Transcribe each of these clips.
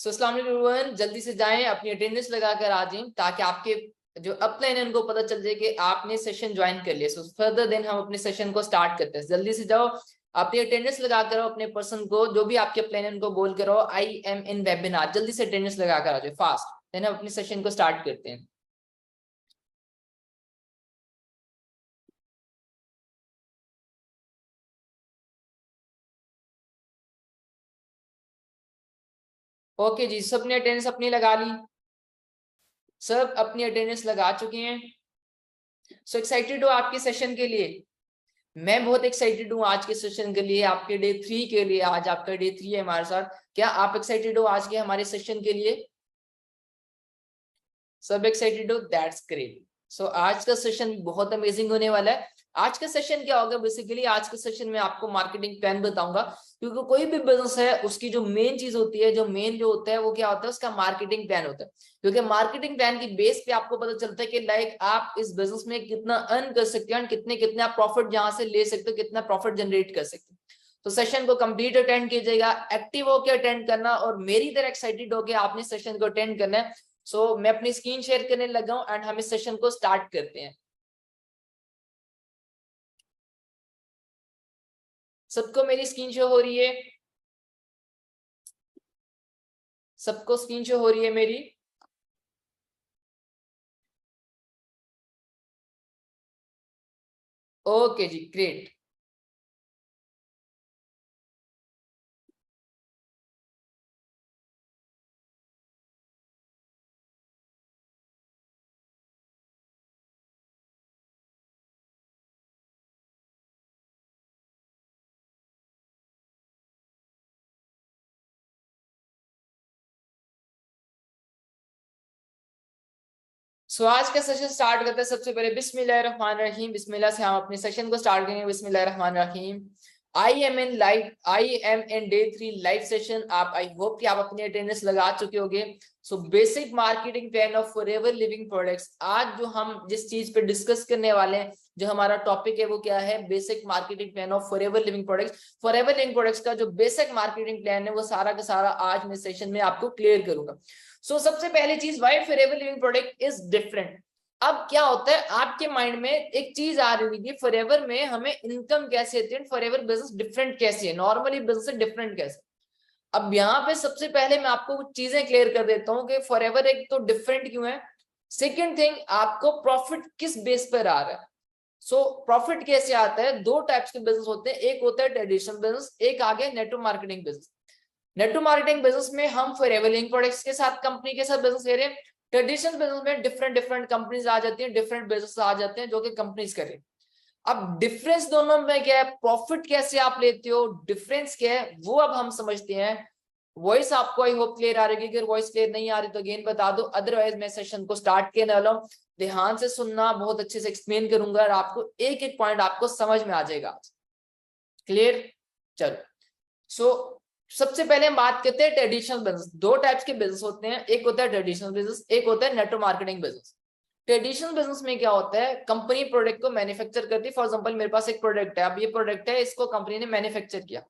सो अस्सलाम वालेकुम एवरीवन, जल्दी से जाएं, अपनी अटेंडेंस लगा कर आ जाएं ताकि आपके जो अपलाइन है उनको पता चल जाए कि आपने सेशन ज्वाइन कर लिया। सो फर्दर देन हम अपने सेशन को स्टार्ट करते हैं। जल्दी से जाओ, अपनी अटेंडेंस लगा कर आओ, अपने पर्सन को जो भी आपके अपलाइन है उनको बोल कर आओ आई एम इन वेबिनार। जल्दी से अटेंडेंस लगा कर आ जाओ फास्ट, देन हम अपने सेशन को स्टार्ट करते हैं। ओके जी, सबने अटेंडेंस अपनी लगा ली? सब अपनी अटेंडेंस लगा चुके हैं? सो एक्साइटेड हो आपके सेशन के लिए? मैं बहुत एक्साइटेड हूँ आज के सेशन के लिए, आपके डे 3 के लिए। आज आपका डे 3 है हमारे साथ। क्या आप एक्साइटेड हो आज के हमारे सेशन के लिए? सब एक्साइटेड हो? That's great. सो आज का सेशन बहुत अमेजिंग होने वाला है। आज का सेशन क्या होगा? बेसिकली आज के सेशन में आपको मार्केटिंग प्लान बताऊंगा, क्योंकि कोई भी बिजनेस है उसकी जो मेन चीज होती है, जो मेन जो होता है वो क्या होता है, उसका मार्केटिंग प्लान होता है। क्योंकि मार्केटिंग प्लान की बेस पे आपको पता चलता है कि लाइक आप इस बिजनेस में कितना अर्न कर सकते हैं, कितने कितने आप प्रॉफिट जहां से ले सकते हो, कितना प्रॉफिट जनरेट कर सकते हो। तो सेशन को कंप्लीट अटेंड कीजिएगा, एक्टिव होकर अटेंड करना और मेरी तरह एक्साइटेड होकर आपने सेशन को अटेंड करना है। सो मैं अपनी स्क्रीन शेयर करने लगा हूं एंड हम इस सेशन को स्टार्ट करते हैं। सबको मेरी स्क्रीन शो हो रही है? सबको स्क्रीन शो हो रही है मेरी? ओके जी, ग्रेट। सो आज का सेशन स्टार्ट करते हैं। सबसे पहले बिस्मिल्लाहिर्रहमानिर्रहीम, बिस्मिल्लाह से हम अपने सेशन को स्टार्ट करेंगे। बिस्मिल्लाहिर्रहमानिर्रहीम। I am in day 3 live session. आप आई होप कि आप अपनी अटेंडेंस लगा चुके होंगे। So basic marketing plan of forever living products. आज जो हम जिस चीज पे डिस्कस करने वाले हैं, जो हमारा टॉपिक है वो क्या है? Basic marketing plan of forever living products. Forever living products का जो बेसिक मार्केटिंग प्लान है वो सारा का सारा आज मैं सेशन में आपको क्लियर करूंगा। सो सबसे पहली चीज, why forever living product is different. अब क्या होता है, आपके माइंड में एक चीज आ रही है कि फॉरएवर में हमें इनकम कैसे होती है, फॉरएवर बिजनेस डिफरेंट कैसे है, नॉर्मली बिजनेस से डिफरेंट कैसे। अब यहाँ पे सबसे पहले मैं आपको कुछ चीजें क्लियर कर देता हूँ कि फॉरएवर एक तो डिफरेंट क्यों है। सेकेंड थिंग, आपको प्रॉफिट किस बेस पर आ रहा है। सो प्रॉफिट कैसे आता है? दो टाइप्स के बिजनेस होते हैं, एक होता है ट्रेडिशनल बिजनेस, एक आ गया network marketing business. Network marketing business में हम फॉरएवर लिविंग प्रोडक्ट्स के साथ, कंपनी के साथ बिजनेस ले रहे हैं। ट्रेडिशनल बिजनेस में डिफरेंट डिफरेंट कंपनीज आ जाती हैं, डिफरेंट बिजनेस आ जाते हैं जो कि कंपनीज करें। अब डिफरेंस दोनों में क्या है, प्रॉफिट कैसे आप लेते हो, डिफरेंस क्या है, वो अब हम समझते हैं। वॉइस आपको आई होप क्लियर आ रही है। अगर वॉइस क्लियर नहीं आ रही तो अगेन बता दो, अदरवाइज मैं सेशन को स्टार्ट करने वाला हूँ। ध्यान से सुनना, बहुत अच्छे से एक्सप्लेन करूंगा और आपको एक एक पॉइंट आपको समझ में आ जाएगा। क्लियर? चलो। सो सबसे पहले हम बात करते हैं ट्रेडिशनल बिजनेस। दो टाइप्स के बिजनेस होते हैं, एक होता है ट्रेडिशनल बिजनेस, एक होता है network marketing business. Traditional business में क्या होता है, कंपनी प्रोडक्ट को मैन्युफैक्चर करती है। फॉर एग्जांपल मेरे पास एक प्रोडक्ट है, अब ये प्रोडक्ट है, इसको कंपनी ने मैन्युफैक्चर किया।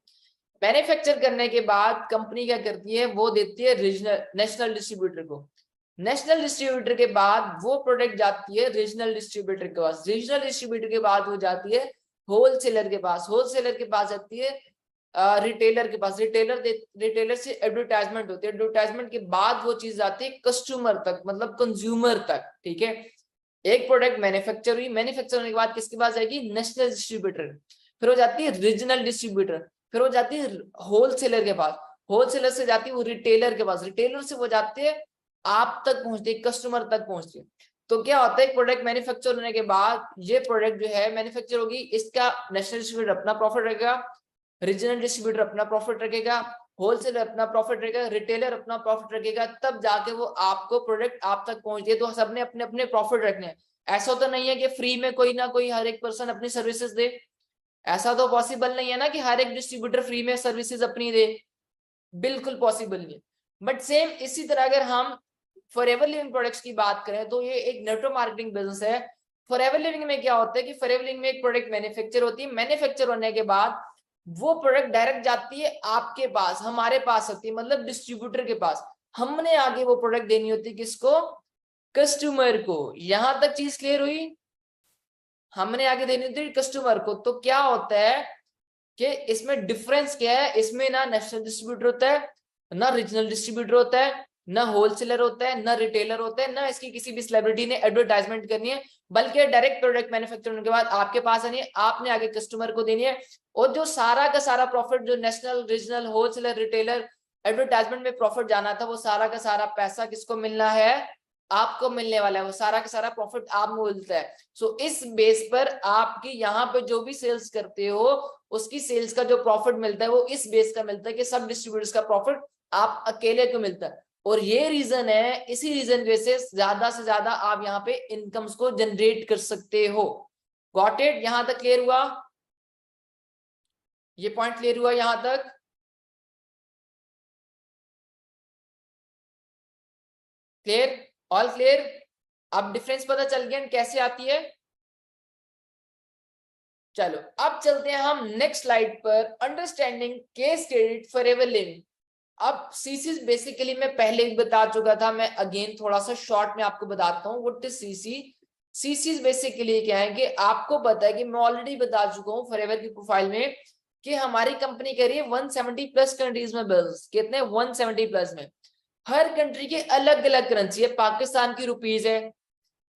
मैन्युफैक्चर करने के बाद कंपनी क्या करती है, वो देती है रीजनल नेशनल डिस्ट्रीब्यूटर को। नेशनल डिस्ट्रीब्यूटर के बाद वो प्रोडक्ट जाती है रीजनल डिस्ट्रीब्यूटर के पास। रीजनल डिस्ट्रीब्यूटर के बाद वो जाती है होलसेलर के पास। होलसेलर के पास जाती है रिटेलर के पास। रिटेलर से एडवर्टाइजमेंट होती है। एडवर्टाइजमेंट के बाद वो चीज आती है कस्टमर तक, मतलब कंज्यूमर तक। ठीक है, एक प्रोडक्ट मैन्युफैक्चर हुई, मैन्युफैक्चर होने के बाद किसके पास जाएगी? National distributor. फिर हो जाती है रीजनल डिस्ट्रीब्यूटर, फिर हो जाती है होलसेलर के पास। होलसेलर से जाती है वो रिटेलर के पास, रिटेलर से वो जाते हैं आप तक पहुंचती है, कस्टमर तक पहुंचती है। तो क्या होता है, प्रोडक्ट मैन्युफैक्चर होने के बाद ये प्रोडक्ट जो है मैन्युफैक्चर होगी, इसका नेशनल डिस्ट्रीब्यूटर अपना प्रॉफिट रखेगा, रीजनल डिस्ट्रीब्यूटर अपना प्रॉफिट रखेगा, होलसेलर अपना प्रॉफिट रखेगा, रिटेलर अपना प्रॉफिट रखेगा, तब जाके वो आपको प्रोडक्ट आप तक पहुंचती है। तो सबने अपने अपने प्रॉफिट रखने हैं। ऐसा तो नहीं है कि फ्री में कोई ना कोई हर एक पर्सन अपनी सर्विसेज दे। ऐसा तो पॉसिबल नहीं है ना कि हर एक डिस्ट्रीब्यूटर फ्री में सर्विसेज अपनी दे, बिल्कुल पॉसिबल नहीं है। बट सेम इसी तरह अगर हम फॉरएवर लिविंग प्रोडक्ट्स की बात करें तो ये एक नेटवर्क मार्केटिंग बिजनेस है। फॉरएवर लिविंग में क्या होता है कि फॉरएवर लिविंग में एक प्रोडक्ट मैन्युफैक्चर होती है, मैन्युफैक्चर होने के बाद वो प्रोडक्ट डायरेक्ट जाती है आपके पास, हमारे पास होती है, मतलब डिस्ट्रीब्यूटर के पास। हमने आगे वो प्रोडक्ट देनी होती है किसको, कस्टमर को। यहां तक चीज क्लियर हुई, हमने आगे देनी होती है कस्टमर को। तो क्या होता है कि इसमें डिफरेंस क्या है, इसमें ना नेशनल डिस्ट्रीब्यूटर होता है, ना रीजनल डिस्ट्रीब्यूटर होता है, ना होलसेलर होता है, ना रिटेलर होता है, ना इसकी किसी भी सेलिब्रिटी ने एडवर्टाइजमेंट करनी है, बल्कि डायरेक्ट प्रोडक्ट मैन्युफैक्चर होने के बाद आपके पास आनी है, आपने आगे कस्टमर को देनी है। और जो सारा का सारा प्रॉफिट जो national regional wholesaler retailer advertisement में प्रॉफिट जाना था, वो सारा का सारा पैसा किसको मिलना है, आपको मिलने वाला है। वो सारा का सारा प्रॉफिट आपको मिलता है। सो इस बेस पर आपकी यहाँ पे जो भी सेल्स करते हो उसकी सेल्स का जो प्रॉफिट मिलता है वो इस बेस का मिलता है कि सब डिस्ट्रीब्यूटर्स का प्रॉफिट आप अकेले को मिलता है। और ये रीजन है, इसी रीजन की वजह से ज्यादा आप यहाँ पे इनकम्स को जनरेट कर सकते हो। Got it? यहां तक क्लियर हुआ? ये पॉइंट क्लियर हुआ यहां तक? क्लियर? All clear? अब डिफरेंस पता चल गया कैसे आती है। चलो अब चलते हैं हम नेक्स्ट स्लाइड पर, understanding case credit forever living. अब सीसी बेसिकली मैं पहले भी बता चुका था, मैं अगेन थोड़ा सा शॉर्ट में आपको बताता हूँ what is CC. CC basically क्या है कि आपको पता है कि मैं ऑलरेडी बता चुका हूँ फॉरएवर की प्रोफाइल में कि हमारी कंपनी कह रही है 170 प्लस कंट्रीज में बिजनेस। कितने? 170 प्लस में। हर कंट्री की अलग अलग करेंसी है। पाकिस्तान की रुपीज है,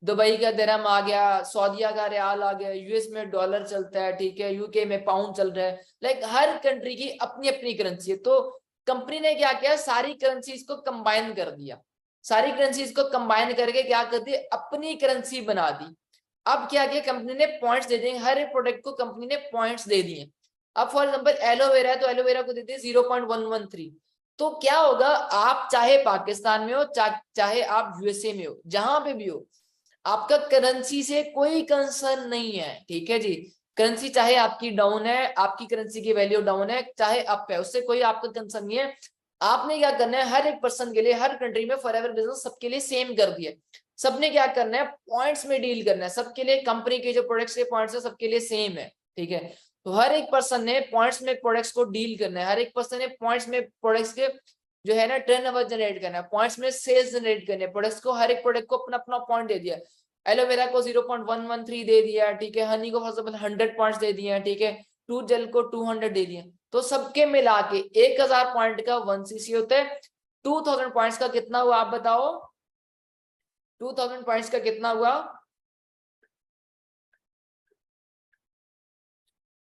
दुबई का दिरहम आ गया, सऊदीया का रियाल आ गया, यूएस में डॉलर चलता है, ठीक है, यूके में पाउंड चल रहा है। लाइक हर कंट्री की अपनी अपनी करेंसी है। तो कंपनी ने क्या किया, सारी करेंसीज को कंबाइन कर दिया। सारी करेंसीज को कंबाइन करके क्या कर दी, अपनी करेंसी बना दी। अब क्या किया कंपनी ने, पॉइंट्स दे दिए। हर एक प्रोडक्ट को कंपनी ने पॉइंट्स दे दिए। अब फॉर एग्जांपल एलोवेरा है तो एलोवेरा को देते हैं 0.113। तो क्या होगा, आप चाहे पाकिस्तान में हो, चाहे आप यूएसए में हो, जहां पे भी हो, आपका करेंसी से कोई कंसर्न नहीं है। ठीक है जी, करेंसी चाहे आपकी डाउन है, आपकी करेंसी की वैल्यू डाउन है, चाहे अप है, उससे कोई आपका कंसर्न नहीं है। आपने क्या करना है, हर एक पर्सन के लिए, हर कंट्री में फॉरएवर बिजनेस सबके लिए सेम कर दिया। सबने क्या करना है, पॉइंट्स में डील करना है सबके लिए। कंपनी के जो प्रोडक्ट्स के पॉइंट्स है सबके लिए सेम है। ठीक है, तो हर एक पर्सन ने पॉइंट्स में प्रोडक्ट्स को डील करना है। हर एक पर्सन ने पॉइंट्स में प्रोडक्ट्स के जो है ना टर्नओवर जनरेट करना है, पॉइंट्स में सेल्स जनरेट करने, प्रोडक्ट्स को हर एक प्रोडक्ट को अपना अपना पॉइंट दे दिया। एलोवेरा को 0.113 दे दिया, ठीक है, हनी को फॉर एग्जांपल 100 पॉइंट्स दे दिए, ठीक है, टू जेल को 200 दे दिए। तो सबके मिला के 1000 पॉइंट का 1 सीसी होता है। 2000 पॉइंट्स का कितना हुआ आप बताओ? 2000 पॉइंट्स का कितना हुआ?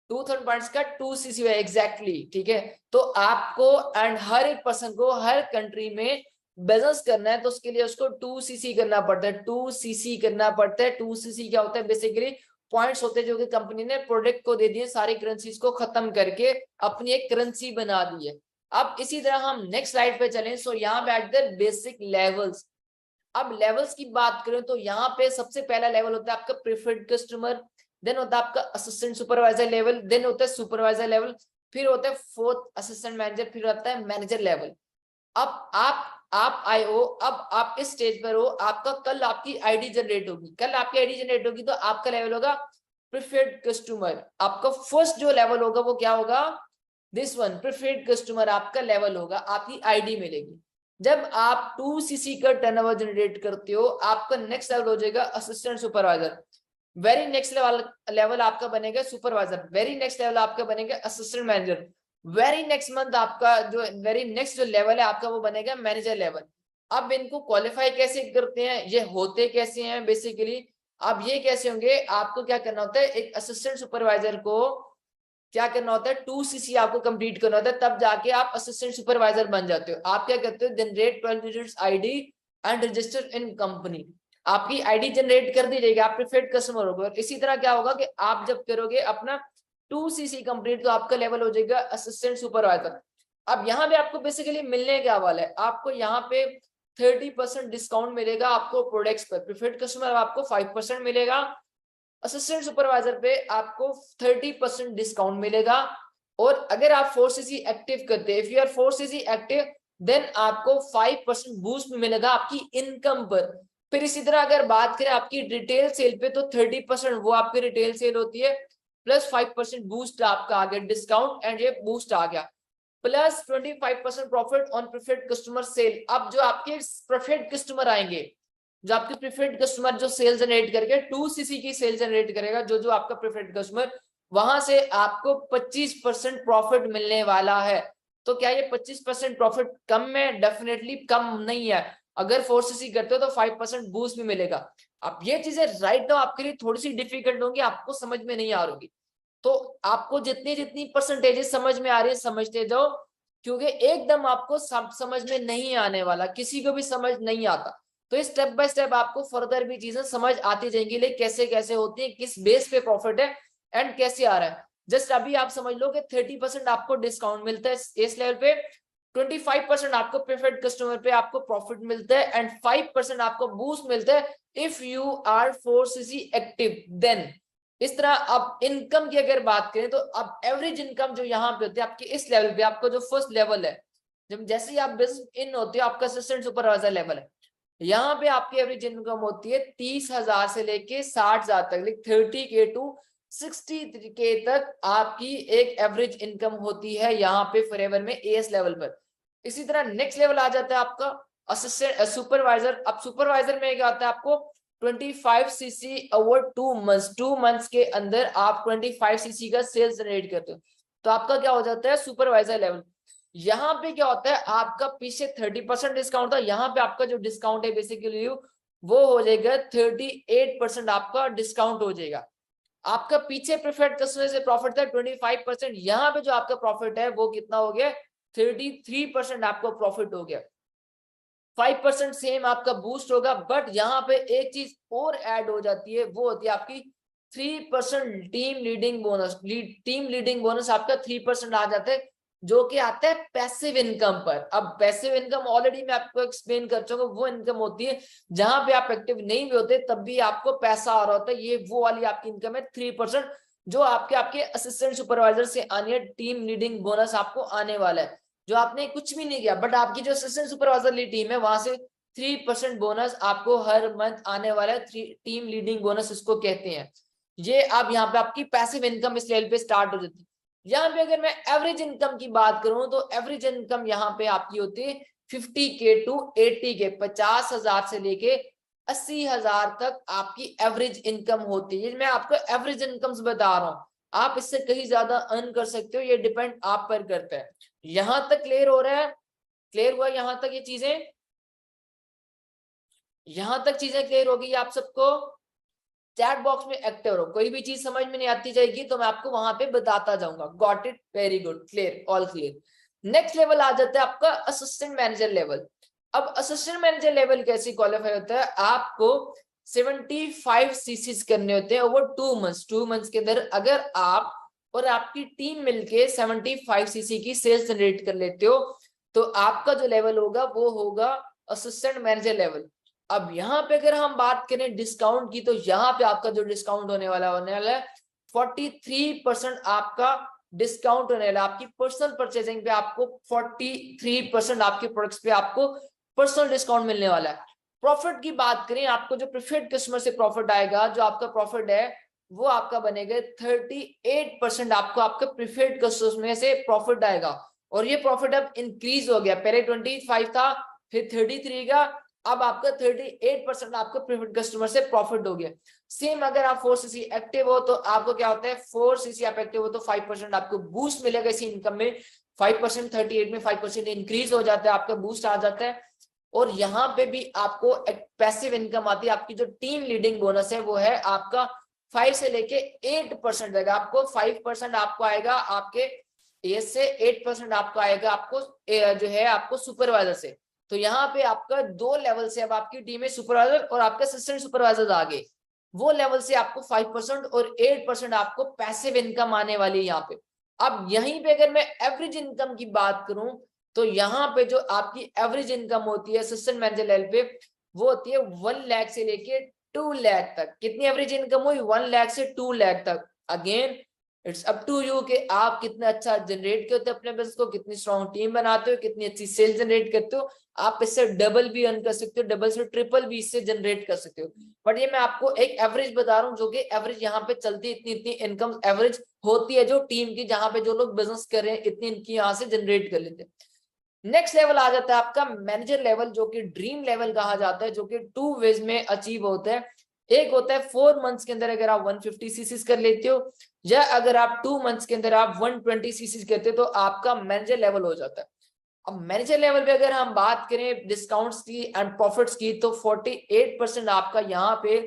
2000 पॉइंट्स का 2 सीसी हुआ एग्जैक्टली। ठीक है, तो आपको एंड हर एक पर्सन को हर कंट्री में बिजनेस करना है तो उसके लिए उसको 2 सीसी करना पड़ता है। 2 सीसी करना पड़ता है। 2 सीसी क्या होता है, बेसिकली पॉइंट्स होते हैं जो कि कंपनी ने प्रोडक्ट को दे दिए, सारी करेंसीज को खत्म करके अपनी एक करेंसी बना दी है। अब इसी तरह हम नेक्स्ट स्लाइड पे चलें। सो यहाँ पे एट द बेसिक लेवल्स। अब लेवल्स की बात करें तो यहाँ पे सबसे पहला लेवल होता है आपका प्रेफर्ड कस्टमर, देन होता है आपका असिस्टेंट सुपरवाइजर लेवल, देन होता है सुपरवाइजर लेवल, फिर होता है फोर्थ असिस्टेंट मैनेजर, फिर आता है मैनेजर लेवल। अब आप आए हो, अब आप इस स्टेज पर हो, आपका कल आपकी आईडी जनरेट होगी। कल आपकी आईडी जनरेट होगी तो आपका लेवल होगा प्रेफर्ड कस्टमर। आपका फर्स्ट जो लेवल होगा वो क्या होगा, दिस वन, प्रेफर्ड कस्टमर आपका लेवल होगा, आपकी आईडी मिलेगी। जब आप 2 सीसी का टर्नओवर जनरेट करते हो, आपका नेक्स्ट लेवल हो जाएगा assistant supervisor. Very next level आपका बनेगा सुपरवाइजर। वेरी नेक्स्ट लेवल आपका बनेगा assistant manager. Very next month आपका जो वेरी नेक्स्ट जो लेवल है आपका वो बनेगा मैनेजर लेवल। अब इनको क्वालिफाई कैसे करते हैं, ये होते कैसे हैं बेसिकली, अब ये कैसे होंगे, आपको क्या करना होता है, एक असिस्टेंट सुपरवाइजर को क्या करना होता है, 2 सीसी आपको कंप्लीट करना होता है, तब जाके आप असिस्टेंट सुपरवाइजर बन जाते हो। आप क्या करते हो, generate 12 digits ID and register in company. आपकी आईडी जनरेट कर दी जाएगी, आप प्रेफर्ड कस्टमर होगे। और इसी तरह क्या होगा कि आप जब करोगे अपना 2 सीसी कंप्लीट तो आपका लेवल हो जाएगा असिस्टेंट सुपरवाइजर। अब यहाँ पे आपको बेसिकली मिलने क्या वाला है, आपको यहाँ पे 30% डिस्काउंट मिलेगा आपको प्रोडक्ट्स पर। प्रेफर्ड कस्टमर आपको 5% मिलेगा, असिस्टेंट सुपरवाइजर पे आपको 30% डिस्काउंट मिलेगा। और अगर आप 4 सीसी एक्टिव करते हैं, if you are 4 CC active, then आपको 5% बूस्ट मिलेगा आपकी इनकम पर। फिर इसी तरह अगर बात करें आपकी रिटेल सेल पे तो 30% वो आपकी रिटेल सेल होती है, प्लस 5% बूस्ट आपका आ गया डिस्काउंट, एंड ये बूस्ट आ गया। Plus 25% profit on preferred customer sale. अब जो आपके प्रीफर्ड कस्टमर आएंगे, जो आपके प्रीफर्ड कस्टमर जो सेल जनरेट करके 2cc की सेल जनरेट करेगा, जो जो आपका प्रीफर्ड कस्टमर, वहां से आपको 25% प्रॉफिट मिलने वाला है। तो क्या ये 25% प्रॉफिट कम है? डेफिनेटली कम नहीं है। अगर 4cc करते हो तो 5% बूस्ट भी मिलेगा। अब ये चीजें राइट नाउ आपके लिए थोड़ी सी डिफिकल्ट होंगी, आपको समझ में नहीं आ रही, तो आपको जितनी जितनी परसेंटेजेस समझ में आ रही है समझते जाओ, क्योंकि एकदम आपको समझ में नहीं आने वाला, किसी को भी समझ नहीं आता। तो स्टेप बाय स्टेप आपको फर्दर भी चीजें समझ आती जाएंगी, लेकिन कैसे कैसे होती है, किस बेस पे प्रॉफिट है एंड कैसे आ रहा है। जस्ट अभी आप समझ लो कि 30% आपको डिस्काउंट मिलता है इस लेवल पे, 25% आपको प्रीफर्ड कस्टमर पे आपको प्रॉफिट मिलता है एंड 5% आपको बूस्ट मिलता है इफ यू आर 4cc एक्टिव। देन इस तरह अब इनकम की अगर बात करें तो अब एवरेज इनकम जो यहाँ पे होती है आपकी इस लेवल पे, आपका जो फर्स्ट लेवल है, जब जैसे ही आप बिजनेस इन होते हो, आपका असिस्टेंट सुपरवाइजर लेवल है, यहाँ पे आपकी एवरेज इनकम होती है 30,000 से लेके 60,000 तक, लाइक 30K टू 60K तक आपकी एक एवरेज इनकम होती है यहाँ पे फॉरएवर में एएस लेवल पर। इसी तरह नेक्स्ट लेवल आ जाता है आपका असिस्टेंट सुपरवाइजर। अब सुपरवाइजर में क्या आता है, आपको 25cc ओवर 2 मंथ्स, 2 मंथ्स के अंदर आप 25cc का सेल्स जनरेट करते हो, तो आपका क्या हो जाता है सुपरवाइजर लेवल। यहाँ पे क्या होता है, आपका पीछे 30% डिस्काउंट था, यहाँ पे आपका जो डिस्काउंट है बेसिकली वो हो जाएगा 38% आपका डिस्काउंट हो जाएगा। आपका पीछे प्रीफर्ड कस्टमर से प्रॉफिट था 25%, यहाँ पे जो आपका प्रॉफिट है वो कितना हो गया, 33% आपको प्रॉफिट हो गया। 5% सेम आपका बूस्ट होगा, बट यहाँ पे एक चीज और ऐड हो जाती है, वो होती है आपकी 3% team leading bonus. Team leading bonus आपका 3% आ जाता है, जो कि आता है पैसिव इनकम पर। अब पैसिव इनकम ऑलरेडी मैं आपको एक्सप्लेन कर चुका हूँ, वो इनकम होती है जहां पे आप एक्टिव नहीं भी होते तब भी आपको पैसा आ रहा होता है, ये वो वाली आपकी इनकम है 3%, जो आपके आपके असिस्टेंट सुपरवाइजर से आनी है। टीम लीडिंग बोनस आपको आने वाला है, जो आपने कुछ भी नहीं किया, बट आपकी जो असिस्टेंट सुपरवाइजर टीम है वहां से 3% बोनस आपको हर मंथ आने वाला है। टीम लीडिंग बोनस इसको कहते हैं। ये अब यहाँ पे आपकी पैसिव इनकम इस लेवल पे स्टार्ट हो जाती है। यहाँ पे अगर मैं एवरेज इनकम की बात करूं तो एवरेज इनकम यहाँ पे आपकी होती है 50K टू 80K, 50,000 से लेके 80,000 तक आपकी एवरेज इनकम होती है। मैं आपको एवरेज इनकम बता रहा हूँ, आप इससे कहीं ज्यादा अर्न कर सकते हो, ये डिपेंड आप पर करता है। यहां तक क्लियर हो रहा है? क्लियर हुआ यहां तक ये चीजें? यहां तक चीजें क्लियर होगी आप सबको? चैट बॉक्स में एक्टिव रहो, कोई भी चीज समझ में नहीं आती जाएगी तो मैं आपको वहां पे बताता जाऊंगा। Got it, very good, clear, all clear. Next level आ जाता है आपका असिस्टेंट मैनेजर लेवल। अब असिस्टेंट मैनेजर लेवल कैसे क्वालिफाई होता है, आपको 75cc करने होते हैं ओवर 2 मंथ्स। 2 मंथ्स के अंदर अगर आप और आपकी टीम मिलके 75cc की सेल्स जनरेट कर लेते हो तो आपका जो लेवल होगा वो होगा असिस्टेंट मैनेजर लेवल। अब यहाँ पे अगर हम बात करें डिस्काउंट की, तो यहाँ पे आपका जो डिस्काउंट होने वाला है 43% आपका डिस्काउंट होने वाला। आपकी पर्सनल परचेजिंग पे आपको 43% आपके प्रोडक्ट्स पे आपको पर्सनल डिस्काउंट मिलने वाला है। प्रॉफिट की बात करें, आपको जो प्रीफर्ड कस्टमर से प्रॉफिट आएगा, जो आपका प्रॉफिट है वो आपका बनेगा 38%, आपको आपके प्रीफर्ड कस्टमर में से प्रॉफिट आएगा। और ये प्रॉफिट अब इंक्रीज हो गया, पहले 25 था, फिर 33 का, अब आपका 38% आपको प्रीफर्ड कस्टमर से प्रॉफिट हो गया। सेम अगर आप 4cc एक्टिव हो तो आपको क्या होता है, 4cc आप एक्टिव हो तो 5% आपको बूस्ट मिलेगा इसी इनकम में। 5% 38 में 5% इंक्रीज हो जाता है, आपका बूस्ट आ जाता है। और यहाँ पे भी आपको एक पैसिव इनकम आती है। आपकी जो टीम लीडिंग बोनस है वो है आपका 5 से लेके 8% रहेगा। आपको 5% आपको आएगा आपके एस से, 8% आपको आएगा आपको जो है आपको सुपरवाइजर से। तो यहाँ पे आपका 2 लेवल से अब आपकी टीम है सुपरवाइजर और आपका असिस्टेंट सुपरवाइजर आगे, वो लेवल से आपको 5% और 8% आपको पैसिव इनकम आने वाली है यहाँ पे। अब यहीं पे अगर मैं एवरेज इनकम की बात करूं तो यहाँ पे जो आपकी एवरेज इनकम होती है असिस्टेंट मैनेजर लेवल पे वो होती है 1 लाख से लेके 2 लाख तक। कितनी एवरेज इनकम हुई, 1 लाख से 2 लाख तक। Again it's up to you कि आप कितना अच्छा जनरेट करते हो अपने बिजनेस को, कितनी स्ट्रॉन्ग टीम बनाते हो, कितनी अच्छी सेल जनरेट करते हो। आप इससे डबल भी अर्न कर सकते हो, डबल से ट्रिपल भी इससे जनरेट कर सकते हो। बट ये मैं आपको एक एवरेज बता रहा हूँ, जो कि एवरेज यहाँ पे चलती है, इतनी इतनी इनकम एवरेज होती है जो टीम की, जहां पे जो लोग बिजनेस कर रहे हैं इतनी इनकी यहाँ से जनरेट कर लेते हैं। नेक्स्ट लेवल आ जाता है आपका मैनेजर लेवल, जो कि ड्रीम लेवल कहा जाता है, जो कि 2 वेज में अचीव होता है। एक होता है 4 मंथ्स के अंदर अगर आप 150 सीसीज कर लेते हो, या अगर आप 2 मंथ्स के अंदर आप 120 सीसीज करते हो, तो आपका मैनेजर लेवल हो जाता है। अब मैनेजर लेवल पे अगर हम बात करें डिस्काउंट्स की एंड प्रॉफिट्स की, तो 48% आपका यहाँ पे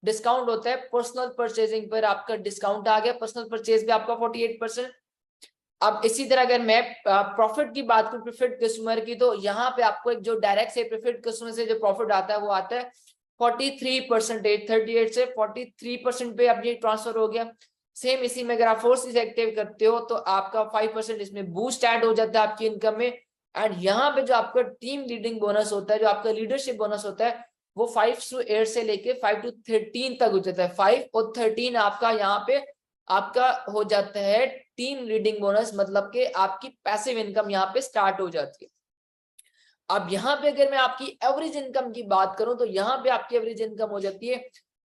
डिस्काउंट होता है। पर्सनल परचेजिंग पर आपका डिस्काउंट आ गया, पर्सनल परचेज पे आपका 48%। अब इसी तरह अगर मैं प्रॉफिट की बात करूं, प्रीफर्ड कस्टमर की, तो यहाँ पे आपको एक जो डायरेक्ट से प्रीफर्ड कस्टमर से जो प्रॉफिट आता है वो आता है 43%, 38 से 43% पे अब ये ट्रांसफर हो गया। सेम इसी में अगर आप फोर्सेस एक्टिव करते हो तो आपका 5% इसमें बूस्ट ऐड हो जाता है आपकी इनकम में। एंड यहाँ पे जो आपका टीम लीडिंग बोनस होता है, जो आपका लीडरशिप बोनस होता है, वो 5 to 8 से लेके 5 to 13 तक हो जाता है। 5 और 13 आपका यहाँ पे आपका हो जाता है टीम लीडिंग बोनस, मतलब कि आपकी पैसिव इनकम यहाँ पे स्टार्ट हो जाती है। अब यहाँ पे अगर मैं आपकी एवरेज इनकम की बात करूं, तो यहाँ पे आपकी एवरेज इनकम हो जाती है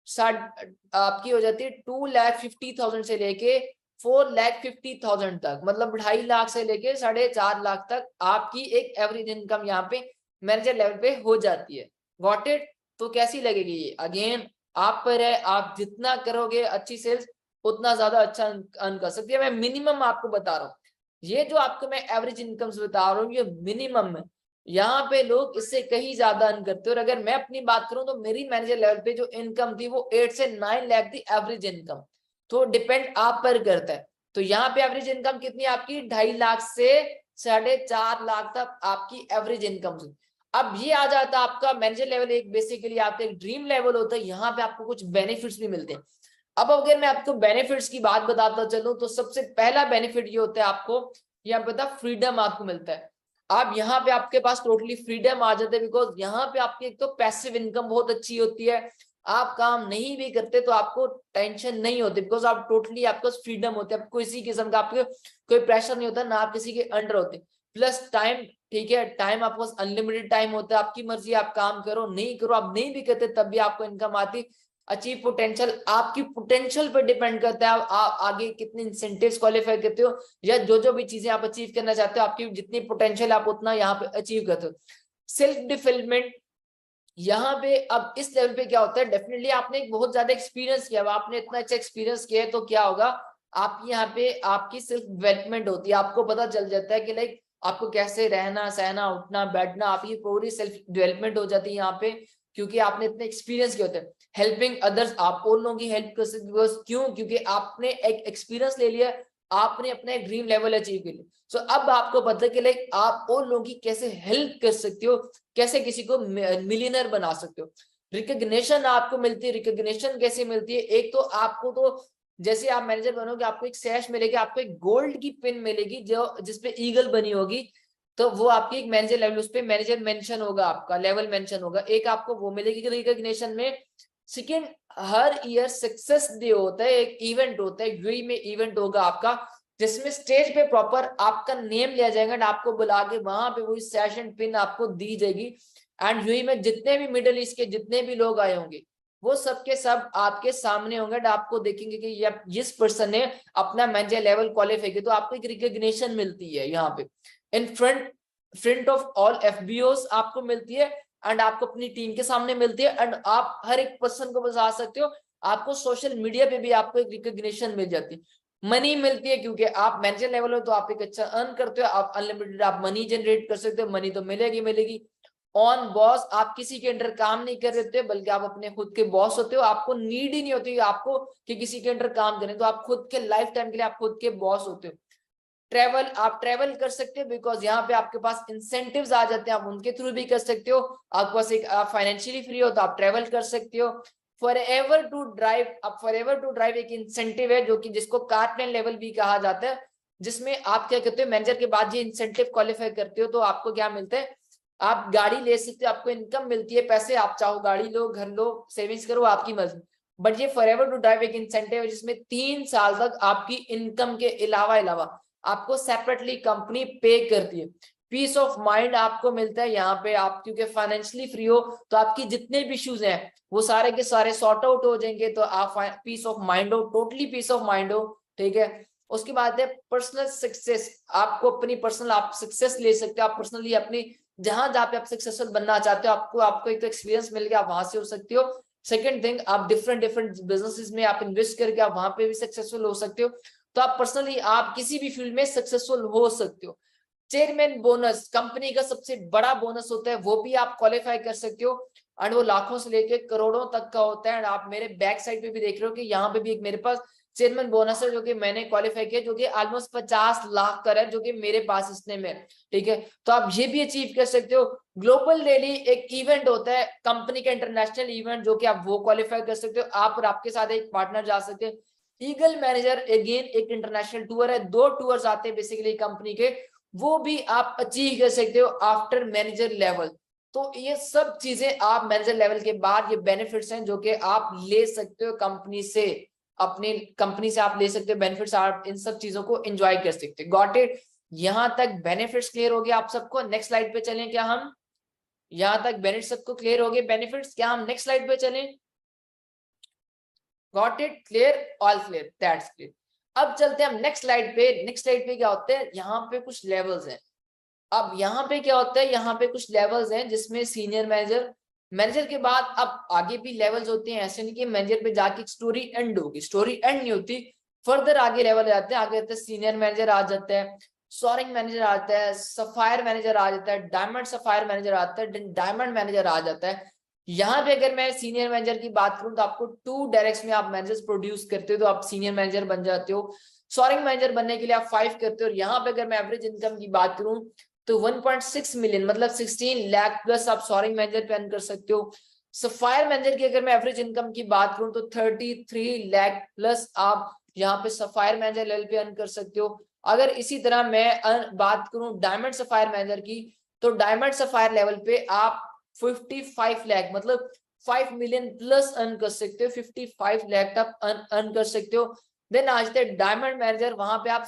आपकी हो जाती है 2,50,000 से लेके 4,50,000 तक, मतलब 2.5 लाख से लेके 4.5 लाख तक आपकी एक एवरेज इनकम यहाँ पे मैनेजर लेवल पे हो जाती है। Got it? तो कैसी लगेगी ये? अगेन आप पर है, आप जितना करोगे अच्छी सेल्स उतना ज्यादा अच्छा अर्न कर सकती है। मैं मिनिमम आपको बता रहा हूँ, ये जो आपको मैं एवरेज इनकम बता रहा हूँ ये मिनिमम है। यहाँ पे लोग इससे कहीं ज्यादा अर्न करते हैं। और अगर मैं अपनी बात करूं तो मेरी मैनेजर लेवल पे जो इनकम थी वो 8 से 9 लाख थी एवरेज इनकम। तो डिपेंड आप पर करता है। तो यहाँ पे एवरेज इनकम कितनी आपकी 2.5 लाख से 4.5 लाख तक आपकी एवरेज इनकम थी। अब ये आ जाता है आपका मैनेजर लेवल, एक बेसिकली आपका एक ड्रीम लेवल होता है। यहाँ पे आपको कुछ बेनिफिट्स भी मिलते हैं। अब अगर मैं आपको बेनिफिट्स की बात बताता चलूं, तो सबसे पहला बेनिफिट ये होता है आपको, यहाँ पता फ्रीडम आपको मिलता है। आप यहाँ पे आपके पास टोटली फ्रीडम आ जाते हैं, बिकॉज यहाँ पे आपकी एक तो पैसिव इनकम बहुत अच्छी होती है। आप काम नहीं भी करते तो आपको टेंशन नहीं होती, बिकॉज आप टोटली आपको फ्रीडम होते हैं, किसी किस्म का आपके कोई प्रेशर नहीं होता, ना आप किसी के अंडर होते। प्लस टाइम, ठीक है, टाइम आपको अनलिमिटेड टाइम होता है, आपकी मर्जी, आप काम करो नहीं करो, आप नहीं भी करते तब भी आपको इनकम आती। अचीव पोटेंशियल, आपकी पोटेंशियल पर डिपेंड करता है आप आगे कितने इंसेंटिव्स क्वालिफाई करते हो, या जो भी चीजें आप अचीव करना चाहते हो, आपकी जितनी पोटेंशियल आप उतना यहाँ पे अचीव करते हो। सेल्फ डेवलपमेंट, यहाँ पे अब इस लेवल पे क्या होता है, डेफिनेटली आपने एक बहुत ज्यादा एक्सपीरियंस किया, आपने इतना अच्छा एक्सपीरियंस किया है, तो क्या होगा, आप यहाँ पे आपकी सेल्फ डेवलपमेंट होती है। आपको पता चल जाता है कि लाइक आपको कैसे रहना सहना उठना बैठना, आपकी पूरी सेल्फ डेवलपमेंट हो जाती है यहाँ पे, क्योंकि आपने इतने एक्सपीरियंस किए होते हैं। हेल्पिंग अदर्स, आप और लोगों की हेल्प कर सकते हो, क्यों? क्योंकि आपने एक एक्सपीरियंस ले लिया, आपने अपना एक ड्रीम लेवल अचीव कर लिया। सो अब आपको पता है कि लाइक आप और लोगों की कैसे हेल्प कर सकते हो, कैसे किसी को मिलियनर बना सकते हो। रिकग्निशन आपको मिलती है, रिकग्निशन कैसे मिलती है, एक तो आपको तो जैसे आप मैनेजर बनोगे आपको एक सैश मिलेगी, आपको एक गोल्ड की पिन मिलेगी जो जिसपे ईगल बनी होगी, तो वो आपकी एक मैनेजर लेवल, उस पे मैनेजर मेंशन होगा, आपका लेवल मेंशन होगा, एक आपको वो मिलेगी रिकग्निशन में। सेकेंड, हर ईयर सक्सेस डे होता है, एक इवेंट होता है, यूएई में इवेंट होगा आपका, जिसमें स्टेज पे प्रॉपर आपका नेम लिया जाएगा एंड आपको बुला के वहां पे वही सेशन पिन आपको दी जाएगी। एंड यूएई में जितने भी मिडिल ईस्ट के जितने भी लोग आए होंगे वो सबके सब आपके सामने होंगे एंड आपको देखेंगे कि ये जिस पर्सन ने अपना मैनेजर लेवल क्वालिफाई किया, तो आपको एक रिकग्निशन मिलती है यहाँ पे इन फ्रंट ऑफ ऑल एफबीओस आपको मिलती है, एंड आपको अपनी टीम के सामने मिलती है, एंड आप हर एक पर्सन को बता सकते हो। आपको सोशल मीडिया पे भी आपको एक रिकग्निशन मिल जाती है। मनी मिलती है क्योंकि आप मैनेजर लेवल हो तो आप एक अच्छा अर्न करते हो, आप अनलिमिटेड आप मनी जनरेट कर सकते हो, मनी तो मिलेगी मिलेगी। ऑन बॉस, आप किसी के अंडर काम नहीं कर रहे होते बल्कि आप अपने खुद के बॉस होते हो, आपको नीड ही नहीं होती आपको कि किसी के अंडर काम करें, तो आप खुद के लाइफ टाइम के लिए आप खुद के बॉस होते हो। ट्रेवल, आप ट्रेवल कर सकते हो बिकॉज यहाँ पे आपके पास इंसेंटिव्स आ जाते हैं, आप उनके थ्रू भी कर सकते हो। आपके पास एक फाइनेंशियली फ्री हो तो आप ट्रेवल कर सकते हो। फॉरएवर टू ड्राइव, अब फॉरएवर टू ड्राइव एक इंसेंटिव है जो कि जिसको कार्टन लेवल भी कहा जाता है, जिसमें आप क्या कहते हो मैनेजर के बाद ये इंसेंटिव क्वालिफाई करते हो तो आपको क्या मिलता है, आप गाड़ी ले सकते हो, आपको इनकम मिलती है, पैसे आप चाहो गाड़ी लो घर लो सेविंग्स करो आपकी मर्जी। बट ये फॉरएवर टू ड्राइव एक इंसेंटिव है जिसमें 3 साल तक आपकी इनकम के अलावा आपको सेपरेटली कंपनी पे करती है। पीस ऑफ माइंड आपको मिलता है यहाँ पे, आप क्योंकि फाइनेंशियली फ्री हो तो आपकी जितने भी इश्यूज हैं वो सारे के सारे सॉर्ट आउट हो जाएंगे, तो आप पीस ऑफ माइंड हो, टोटली पीस ऑफ माइंड हो, ठीक है। उसके बाद है पर्सनल सक्सेस, आपको अपनी पर्सनल आप सक्सेस ले सकते हो, आप पर्सनली अपनी जहां पे आप सक्सेसफुल बनना चाहते हो, आपको एक तो एक्सपीरियंस मिल गया, आप वहां से हो सकते हो। सेकंड थिंग, आप डिफरेंट बिजनेसेस में आप इन्वेस्ट करके आप वहां पे भी सक्सेसफुल हो सकते हो। तो आप पर्सनली आप किसी भी फील्ड में सक्सेसफुल हो सकते हो। चेयरमैन बोनस, कंपनी का सबसे बड़ा बोनस होता है, वो भी आप क्वालिफाई कर सकते हो, एंड वो लाखों से लेके करोड़ों तक का होता है। एंड आप मेरे बैक साइड पे भी देख रहे हो कि यहाँ पे भी एक मेरे पास चेयरमैन बोनस है जो कि मैंने क्वालिफाई किया, जो कि ऑलमोस्ट 50 लाख का है, जो कि मेरे पास इसने में, ठीक है। तो आप ये भी अचीव कर सकते हो। ग्लोबल डेली एक इवेंट होता है कंपनी का, इंटरनेशनल इवेंट, जो कि आप वो क्वालिफाई कर सकते हो, आप और आपके साथ एक पार्टनर जा सकते हैं। ईगल मैनेजर अगेन एक इंटरनेशनल टूर है, 2 टूर्स आते हैं बेसिकली कंपनी के, वो भी आप अचीव कर सकते हो आफ्टर मैनेजर लेवल। तो ये सब चीजें आप मैनेजर लेवल के बाद ये बेनिफिट्स हैं जो कि आप ले सकते हो कंपनी से, अपनी कंपनी से आप ले सकते हो बेनिफिट्स, आप इन सब चीजों को एंजॉय कर सकते हो। Got it? यहां तक बेनिफिट्स क्लियर हो गया आप सबको? नेक्स्ट स्लाइड पे चलें क्या हम? यहां तक बेनिफिट सबको क्लियर हो गए बेनिफिट्स, क्या हम नेक्स्ट स्लाइड पे चलें? Got it? Clear? All clear? That's clear. अब चलते हैं हम नेक्स्ट स्लाइड पे। नेक्स्ट स्लाइड पे क्या होता है, यहाँ पे कुछ लेवल्स हैं। अब यहाँ पे क्या होता है, यहाँ पे कुछ लेवल्स हैं जिसमें सीनियर मैनेजर, मैनेजर के बाद अब आगे भी लेवल्स होते हैं। ऐसे नहीं कि मैनेजर पे जाके स्टोरी एंड होगी, स्टोरी एंड नहीं होती, फर्दर आगे लेवल जाते हैं। आगे जाते हैं सीनियर मैनेजर आ जाता है, सोअरिंग मैनेजर आता है, सफायर मैनेजर आ जाता है, डायमंड सफायर मैनेजर आता है, डायमंड मैनेजर आ जाता है। यहाँ पे अगर मैं सीनियर मैनेजर की बात करूं तो आपको 2 डायरेक्ट्स में आप मैनेजर्स प्रोड्यूस करते हो तो आप सीनियर मैनेजर बन जाते हो। सोअरिंग मैनेजर बनने के लिए आप 5 करते हो। और यहाँ पे अगर मैं एवरेज इनकम की बात करूं तो 1.6 मिलियन मतलब 16 लाख प्लस आप सोअरिंग मैनेजर पे अर्न कर सकते हो। सफायर मैनेजर की अगर मैं एवरेज इनकम की बात करूं तो 33 लाख प्लस आप यहाँ पे सफायर मैनेजर लेवल पे अर्न कर सकते हो। अगर इसी तरह मैं बात करूं डायमंड सफायर मैनेजर की, तो डायमंड सफायर लेवल पे आप 55 लाख मतलब 5 मिलियन प्लस अर्न कर सकते हो, 55 लाख तक अर्न कर सकते हो। देन आज तक डायमंड मैनेजर, वहां पे आप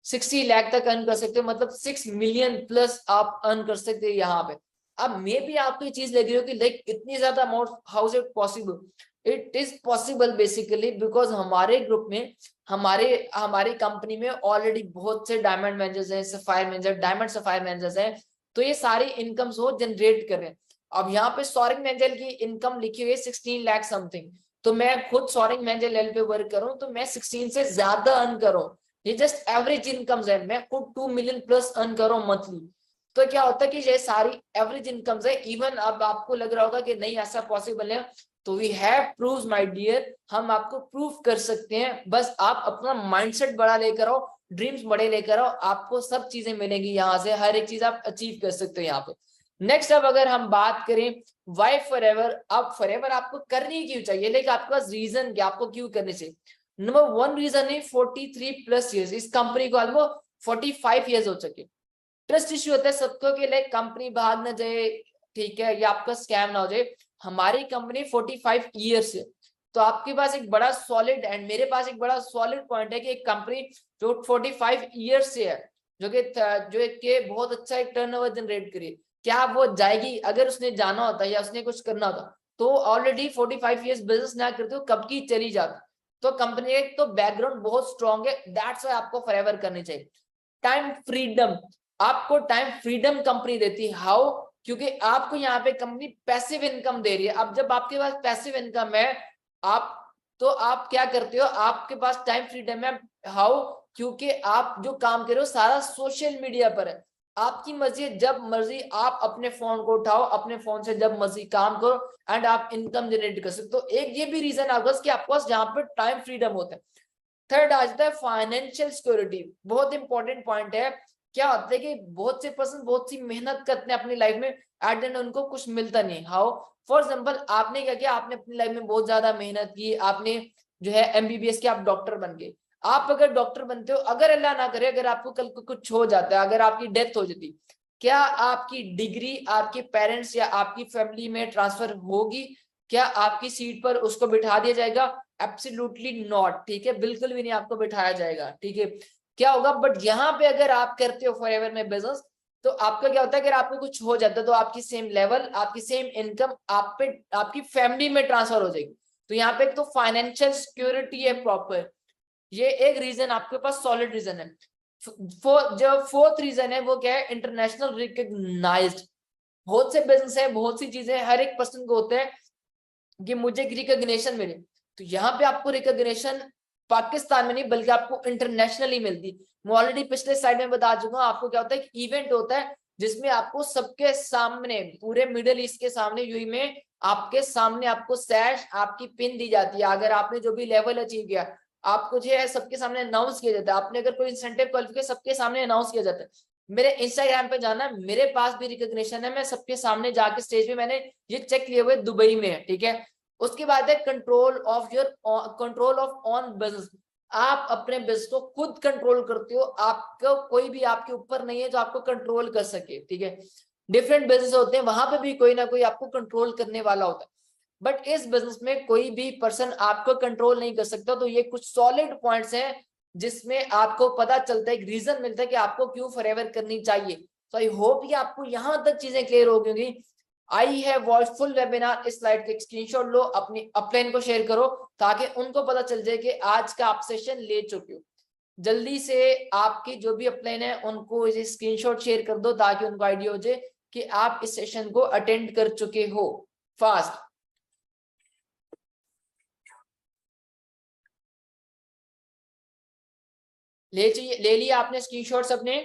60 लाख तक अर्न कर सकते हो, मतलब 6 मिलियन प्लस आप अर्न कर सकते हो यहाँ पे। अब मे भी आपको ये चीज लग रही हो कि लाइक इतनी ज्यादा amount, how is it possible? It is possible basically because हमारे ग्रुप में, हमारी कंपनी में ऑलरेडी बहुत से डायमंड मैनेजर्स हैं, sapphire manager, diamond sapphire managers हैं, तो ये सारी इनकम्स वो जनरेट कर रहे हैं। अब यहाँ पे सोअरिंग मैनेजर की इनकम लिखी हुई है 16 लाख समथिंग, तो मैं खुद सोअरिंग मैनेजर लेवल पे वर्क करूं तो मैं 16 से ज्यादा अर्न करूं। ये जस्ट एवरेज इनकम्स है, मैं खुद 2 मिलियन प्लस अर्न कर रहा हूं मंथली। तो क्या होता है कि ये सारी एवरेज इनकम्स है। इवन अब आपको लग रहा होगा कि नहीं ऐसा पॉसिबल है, तो we have proves my dear, हम आपको प्रूव कर सकते हैं। बस आप अपना माइंडसेट बड़ा लेकर आओ, ड्रीम्स बड़े लेकर आओ, आपको सब चीजें मिलेंगी यहाँ से, हर एक चीज आप अचीव कर सकते हो यहाँ पे। नेक्स्ट अब अगर हम बात करें वाई फॉरएवर, अब फॉरएवर आपको करनी क्यों चाहिए, लेकिन आपके पास रीजन क्या, आपको क्यों करनी चाहिए? नंबर 1 रीजन है 43 प्लस ईयर्स, इस कंपनी को ऑलमोस्ट 45 ईयर्स हो चुके। ट्रस्ट इश्यू होता है सबको कि लाइक कंपनी भाग ना जाए, ठीक है, या आपका स्कैम ना हो जाए। हमारी कंपनी 45 ईयर्स है, तो आपके पास एक बड़ा सॉलिड, एंड मेरे पास एक बड़ा सॉलिड पॉइंट है कि एक कंपनी जो 45 ईयर्स से है, जो कि बहुत अच्छा एक टर्नओवर जनरेट करी, क्या वो जाएगी? अगर उसने जाना होता या उसने कुछ करना होता तो ऑलरेडी 45 ईयर्स बिजनेस ना करते हो कब की चली जाती। तो कंपनी एक तो बैकग्राउंड बहुत स्ट्रॉन्ग है, दैट्स व्हाई आपको फॉरएवर करनी चाहिए। टाइम फ्रीडम, आपको टाइम फ्रीडम कंपनी देती है। हाउ? क्योंकि आपको यहाँ पे कंपनी पैसिव इनकम दे रही है। अब जब आपके पास पैसिव इनकम है, आप तो आप क्या करते हो, आपके पास टाइम फ्रीडम है। हाउ? क्योंकि आप जो काम कर रहे हो सारा सोशल मीडिया पर है, आपकी मर्जी, जब मर्जी आप अपने फोन को उठाओ, अपने फोन से जब मर्जी काम करो, एंड आप इनकम जनरेट कर सकते हो। एक ये भी रीजन आपका कि आपके पास यहाँ पे टाइम फ्रीडम होता है। थर्ड आ जाता है फाइनेंशियल सिक्योरिटी, बहुत इंपॉर्टेंट पॉइंट है। क्या होता है कि बहुत से पर्सन बहुत सी मेहनत करते हैं अपनी लाइफ में, एट द एंड उनको कुछ मिलता नहीं। हाउ? फॉर एग्जाम्पल आपने क्या किया, आपने अपनी लाइफ में बहुत ज्यादा मेहनत की, आपने जो है एमबीबीएस के आप डॉक्टर बन गए। आप अगर डॉक्टर बनते हो, अगर अल्लाह ना करे अगर आपको कल को कुछ हो जाता है, अगर आपकी डेथ हो जाती, क्या आपकी डिग्री आपके पेरेंट्स या आपकी फैमिली में ट्रांसफर होगी? क्या आपकी सीट पर उसको बिठा दिया जाएगा? एब्सोल्युटली नॉट, ठीक है, बिल्कुल भी नहीं आपको बिठाया जाएगा, ठीक है। क्या होगा, बट यहाँ पे अगर आप करते हो फॉरएवर में बिजनेस, तो आपका क्या होता है, अगर आपको कुछ हो जाता है तो आपकी सेम लेवल, आपकी सेम इनकम आप पे, आपकी फैमिली में ट्रांसफर हो जाएगी। तो यहाँ पे तो फाइनेंशियल सिक्योरिटी है प्रॉपर, ये एक रीजन आपके पास सॉलिड रीजन है। जो फोर्थ रीजन है वो क्या है, इंटरनेशनल रिकॉग्नाइज्ड। बहुत से बिजनेस है, बहुत सी चीजें हर एक पर्सन को होते हैं कि मुझे रिकॉग्निशन मिले, तो यहाँ पे आपको रिकॉग्निशन पाकिस्तान में नहीं बल्कि आपको इंटरनेशनली मिलती। मैं ऑलरेडी पिछले स्लाइड में बता चुका हूँ आपको, क्या होता है, इवेंट होता है जिसमें आपको सबके सामने, पूरे मिडिल ईस्ट के सामने, यूएई में आपके सामने आपको सैश, आपकी पिन दी जाती है। अगर आपने जो भी लेवल अचीव किया, आपको जो है सबके सामने अनाउंस किया जाता है। आपने अगर कोई इंसेंटिव क्वालिफिकेशन, सबके सामने अनाउंस किया जाता है। मेरे इंस्टाग्राम पे जाना, मेरे पास भी रिकॉग्निशन है, मैं सबके सामने जाके स्टेज पे मैंने ये चेक लिए हुए, दुबई में है, ठीक है। उसके बाद है control of your, control of on business. आप अपने बिजनेस को खुद कंट्रोल करते हो, आपको कोई भी आपके ऊपर नहीं है जो आपको कंट्रोल कर सके, ठीक है। डिफरेंट बिजनेस होते हैं, वहां पे भी कोई ना कोई आपको कंट्रोल करने वाला होता है, बट इस बिजनेस में कोई भी पर्सन आपको कंट्रोल नहीं कर सकता। तो ये कुछ सॉलिड पॉइंट्स हैं जिसमें आपको पता चलता है, एक रीजन मिलता है कि आपको क्यों फॉरएवर करनी चाहिए। तो आई होप कि आपको यहां तक चीजें क्लियर हो गई होंगी। आई है वॉच फुल वेबिनार, इस स्लाइड का स्क्रीनशॉट लो, अपनी अपलाइन को शेयर करो ताकि उनको पता चल जाए कि आज का आप सेशन ले चुके हो। जल्दी से आपकी जो भी अपलाइन है उनको ये स्क्रीनशॉट शेयर कर दो ताकि उनको आइडिया हो जाए कि आप इस सेशन को अटेंड कर चुके हो फास्ट। ले लिया आपने स्क्रीनशॉट्स अपने?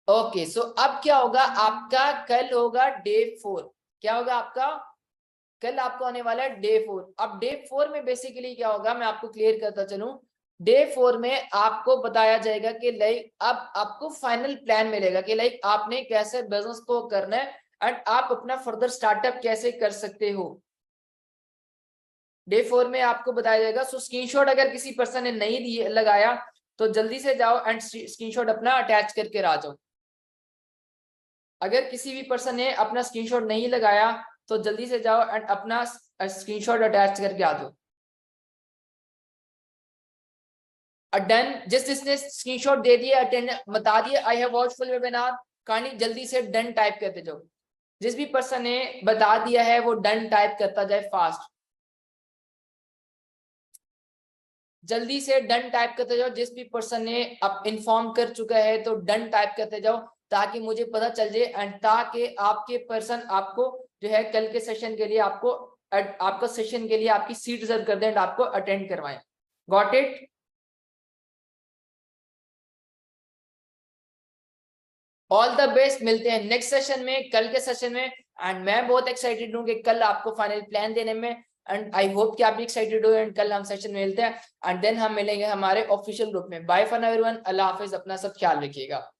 ओके, सो अब क्या होगा आपका, कल होगा डे 4। क्या होगा आपका, कल आपको आने वाला है डे 4। अब डे 4 में बेसिकली क्या होगा, मैं आपको क्लियर करता चलूं। डे 4 में आपको बताया जाएगा कि लाइक अब आपको फाइनल प्लान मिलेगा कि लाइक आपने कैसे बिजनेस को करना है एंड आप अपना फर्दर स्टार्टअप कैसे कर सकते हो। डे 4 में आपको बताया जाएगा। सो स्क्रीनशॉट अगर किसी पर्सन ने नहीं दिए लगाया तो जल्दी से जाओ एंड स्क्रीनशॉट अपना अटैच करके आ जाओ। अगर किसी भी पर्सन ने अपना स्क्रीनशॉट नहीं लगाया तो जल्दी से जाओ एंड अपना स्क्रीनशॉट अटैच करके आ जाओ। डन, जिसने स्क्रीनशॉट दे दिया, अटेंड बता दिया I have watched full webinar, कहानी जल्दी से डन टाइप करते जाओ। जिस भी पर्सन ने बता दिया है वो डन टाइप करता जाए फास्ट, जल्दी से डन टाइप करते जाओ। जिस भी पर्सन ने अब इन्फॉर्म कर चुका है तो डन टाइप करते जाओ ताकि मुझे पता चल जाए एंड ताकि आपके पर्सन आपको जो है कल के सेशन के लिए आपको आपका सेशन के लिए आपकी सीट रिजर्व कर दें एंड आपको अटेंड करवाएं। Got it? All the best, मिलते हैं नेक्स्ट सेशन में, कल के सेशन में। एंड मैं बहुत एक्साइटेड हूँ कि कल आपको फाइनल प्लान देने में, एंड आई होप कि आप भी एक्साइटेड हो। एंड कल हम सेशन में मिलते हैं एंड देन हम मिलेंगे हमारे ऑफिशियल ग्रुप में। बाय फॉर नाउ एवरीवन, अल्लाह हाफिज, अपना सब ख्याल रखिएगा।